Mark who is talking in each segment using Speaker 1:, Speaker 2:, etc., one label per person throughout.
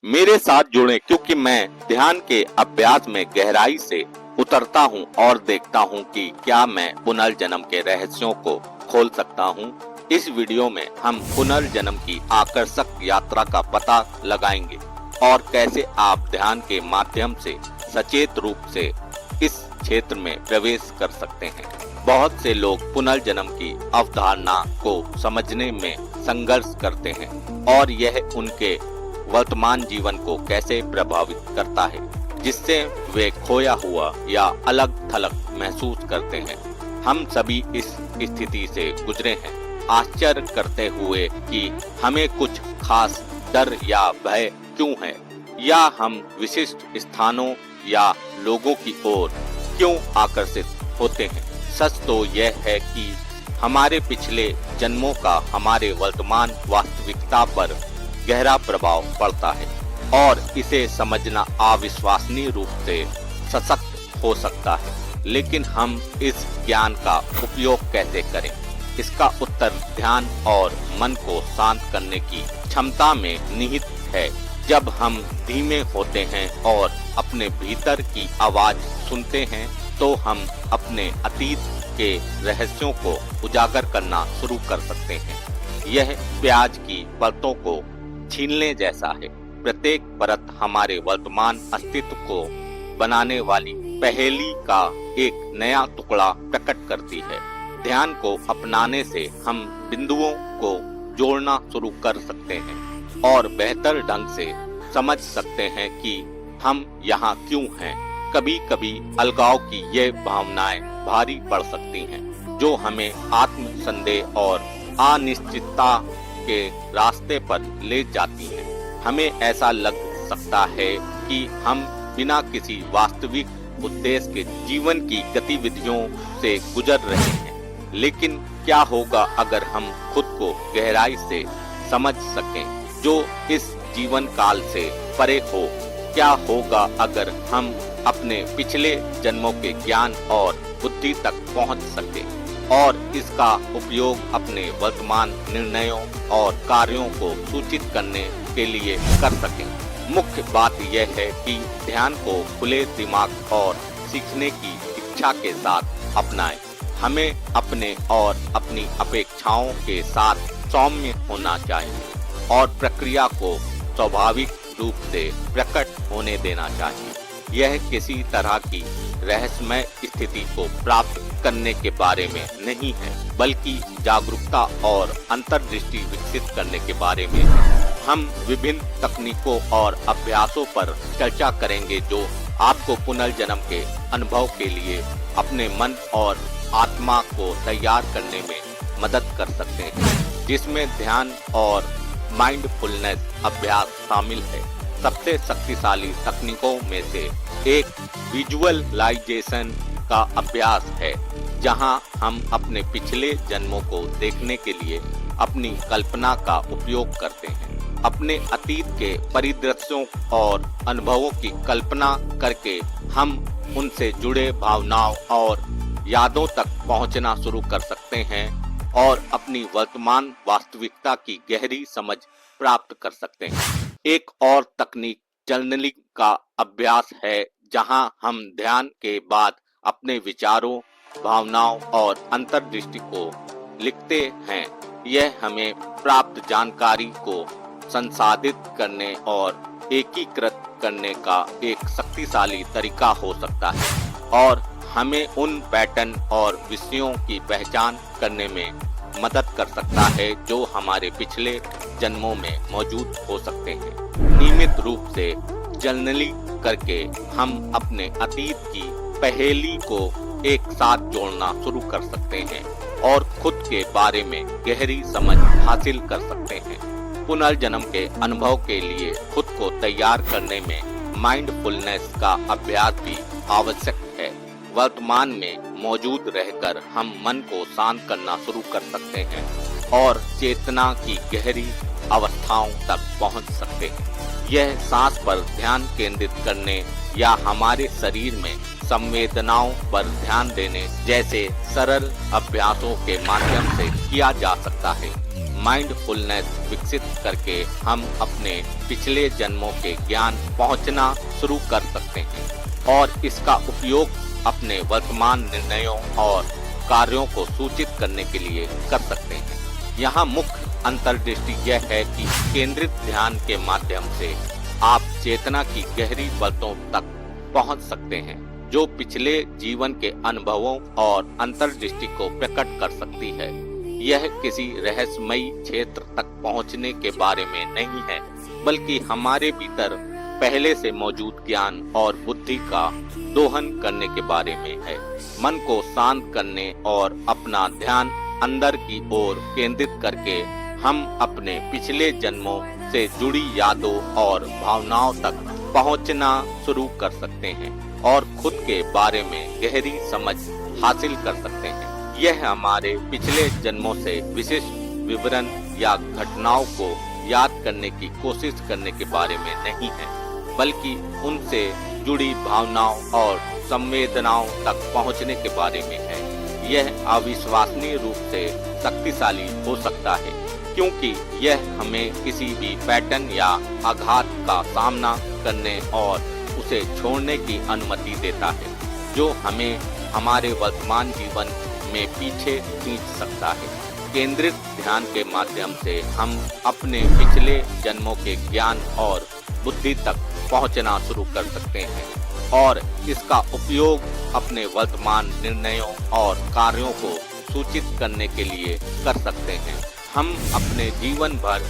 Speaker 1: मेरे साथ जुड़ें क्योंकि मैं ध्यान के अभ्यास में गहराई से उतरता हूँ और देखता हूँ कि क्या मैं पुनर्जन्म के रहस्यों को खोल सकता हूँ। इस वीडियो में हम पुनर्जन्म की आकर्षक यात्रा का पता लगाएंगे और कैसे आप ध्यान के माध्यम से सचेत रूप से इस क्षेत्र में प्रवेश कर सकते हैं। बहुत से लोग पुनर्जन्म की अवधारणा को समझने में संघर्ष करते हैं और यह उनके वर्तमान जीवन को कैसे प्रभावित करता है, जिससे वे खोया हुआ या अलग थलग महसूस करते हैं। हम सभी इस स्थिति से गुजरे हैं, आश्चर्य करते हुए कि हमें कुछ खास डर या भय क्यों है, या हम विशिष्ट स्थानों या लोगों की ओर क्यों आकर्षित होते हैं। सच तो यह है कि हमारे पिछले जन्मों का हमारे वर्तमान वास्तविकता पर गहरा प्रभाव पड़ता है और इसे समझना अविश्वसनीय रूप से सशक्त हो सकता है। लेकिन हम इस ज्ञान का उपयोग कैसे करें? इसका उत्तर ध्यान और मन को शांत करने की क्षमता में निहित है। जब हम धीमे होते हैं और अपने भीतर की आवाज सुनते हैं तो हम अपने अतीत के रहस्यों को उजागर करना शुरू कर सकते हैं। यह प्याज की परतों को छीलने जैसा है। प्रत्येक परत हमारे वर्तमान अस्तित्व को बनाने वाली पहेली का एक नया टुकड़ा प्रकट करती है। ध्यान को अपनाने से हम बिंदुओं को जोड़ना शुरू कर सकते हैं और बेहतर ढंग से समझ सकते हैं कि हम यहाँ क्यों हैं। कभी कभी अलगाव की ये भावनाएं भारी पड़ सकती हैं, जो हमें आत्म संदेह और अनिश्चितता के रास्ते पर ले जाती हैं। हमें ऐसा लग सकता है कि हम बिना किसी वास्तविक उद्देश्य के जीवन की गतिविधियों से गुजर रहे हैं। लेकिन क्या होगा अगर हम खुद को गहराई से समझ सकें, जो इस जीवन काल से परे हो? क्या होगा अगर हम अपने पिछले जन्मों के ज्ञान और बुद्धि तक पहुंच सकें और इसका उपयोग अपने वर्तमान निर्णयों और कार्यों को सूचित करने के लिए कर सकें? मुख्य बात यह है कि ध्यान को खुले दिमाग और सीखने की इच्छा के साथ अपनाएं। हमें अपने और अपनी अपेक्षाओं के साथ सौम्य होना चाहिए और प्रक्रिया को स्वाभाविक रूप से प्रकट होने देना चाहिए। यह किसी तरह की रहस्यमय स्थिति को प्राप्त करने के बारे में नहीं है, बल्कि जागरूकता और अंतर्दृष्टि विकसित करने के बारे में है। हम विभिन्न तकनीकों और अभ्यासों पर चर्चा करेंगे जो आपको पुनर्जन्म के अनुभव के लिए अपने मन और आत्मा को तैयार करने में मदद कर सकते हैं, जिसमें ध्यान और माइंडफुलनेस अभ्यास शामिल है। सबसे शक्तिशाली तकनीकों में से एक विजुअलाइजेशन का अभ्यास है, जहां हम अपने पिछले जन्मों को देखने के लिए अपनी कल्पना का उपयोग करते हैं। अपने अतीत के परिदृश्यों और अनुभवों की कल्पना करके हम उनसे जुड़े भावनाओं और यादों तक पहुंचना शुरू कर सकते हैं और अपनी वर्तमान वास्तविकता की गहरी समझ प्राप्त कर सकते हैं। एक और तकनीक जर्नलिंग का अभ्यास है, जहां हम ध्यान के बाद अपने विचारों, भावनाओं और अंतर्दृष्टि को लिखते हैं। यह हमें प्राप्त जानकारी को संसाधित करने और एकीकृत करने का एक शक्तिशाली तरीका हो सकता है और हमें उन पैटर्न और विषयों की पहचान करने में मदद कर सकता है जो हमारे पिछले जन्मों में मौजूद हो सकते हैं। नियमित रूप से जर्नलिंग करके हम अपने अतीत की पहेली को एक साथ जोड़ना शुरू कर सकते हैं और खुद के बारे में गहरी समझ हासिल कर सकते हैं। पुनर्जन्म के अनुभव के लिए खुद को तैयार करने में माइंडफुलनेस का अभ्यास भी आवश्यक है। वर्तमान में मौजूद रहकर हम मन को शांत करना शुरू कर सकते हैं और चेतना की गहरी अवस्थाओं तक पहुंच सकते हैं। यह सांस पर ध्यान केंद्रित करने या हमारे शरीर में संवेदनाओं पर ध्यान देने जैसे सरल अभ्यासों के माध्यम से किया जा सकता है। माइंडफुलनेस विकसित करके हम अपने पिछले जन्मों के ज्ञान पहुंचना शुरू कर सकते हैं और इसका उपयोग अपने वर्तमान निर्णयों और कार्यों को सूचित करने के लिए कर सकते हैं। यहाँ मुख्य अंतर्दृष्टि यह है कि केंद्रित ध्यान के माध्यम से आप चेतना की गहरी परतों तक पहुंच सकते हैं, जो पिछले जीवन के अनुभवों और अंतर्दृष्टि को प्रकट कर सकती है। यह किसी रहस्यमयी क्षेत्र तक पहुंचने के बारे में नहीं है, बल्कि हमारे भीतर पहले से मौजूद ज्ञान और बुद्धि का दोहन करने के बारे में है। मन को शांत करने और अपना ध्यान अंदर की ओर केंद्रित करके हम अपने पिछले जन्मों से जुड़ी यादों और भावनाओं तक पहुंचना शुरू कर सकते हैं और खुद के बारे में गहरी समझ हासिल कर सकते हैं। यह हमारे पिछले जन्मों से विशिष्ट विवरण या घटनाओं को याद करने की कोशिश करने के बारे में नहीं है, बल्कि उनसे जुड़ी भावनाओं और संवेदनाओं तक पहुंचने के बारे में है। यह अविश्वसनीय रूप से शक्तिशाली हो सकता है, क्योंकि यह हमें किसी भी पैटर्न या आघात का सामना करने और उसे छोड़ने की अनुमति देता है, जो हमें हमारे वर्तमान जीवन में पीछे खींच सकता है। केंद्रित ध्यान के माध्यम से हम अपने पिछले जन्मों के ज्ञान और बुद्धि तक पहुंचना शुरू कर सकते हैं और इसका उपयोग अपने वर्तमान निर्णयों और कार्यों को सूचित करने के लिए कर सकते हैं। हम अपने जीवन भर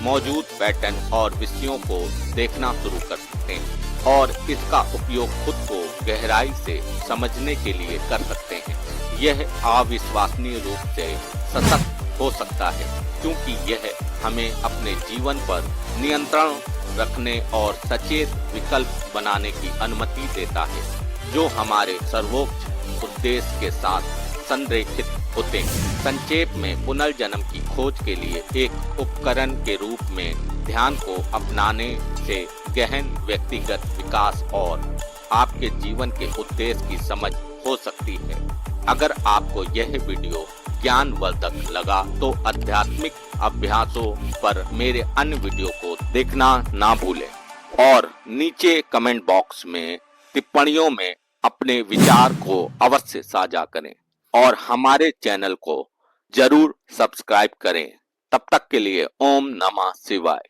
Speaker 1: मौजूद पैटर्न और विषयों को देखना शुरू कर सकते हैं और इसका उपयोग खुद को गहराई से समझने के लिए कर सकते हैं। यह अविश्वसनीय रूप से सशक्त हो सकता है, क्योंकि यह हमें अपने जीवन पर नियंत्रण रखने और सचेत विकल्प बनाने की अनुमति देता है, जो हमारे सर्वोच्च उद्देश्य के साथ संरेखित होते हैं। संक्षेप में, पुनर्जन्म की खोज के लिए एक उपकरण के रूप में ध्यान को अपनाने से गहन व्यक्तिगत विकास और आपके जीवन के उद्देश्य की समझ हो सकती है। अगर आपको यह वीडियो ज्ञानवर्धक लगा तो आध्यात्मिक अभ्यासों पर मेरे अन्य वीडियो को देखना ना भूलें और नीचे कमेंट बॉक्स में टिप्पणियों में अपने विचार को अवश्य साझा करें और हमारे चैनल को जरूर सब्सक्राइब करें। तब तक के लिए ओम नमः शिवाय।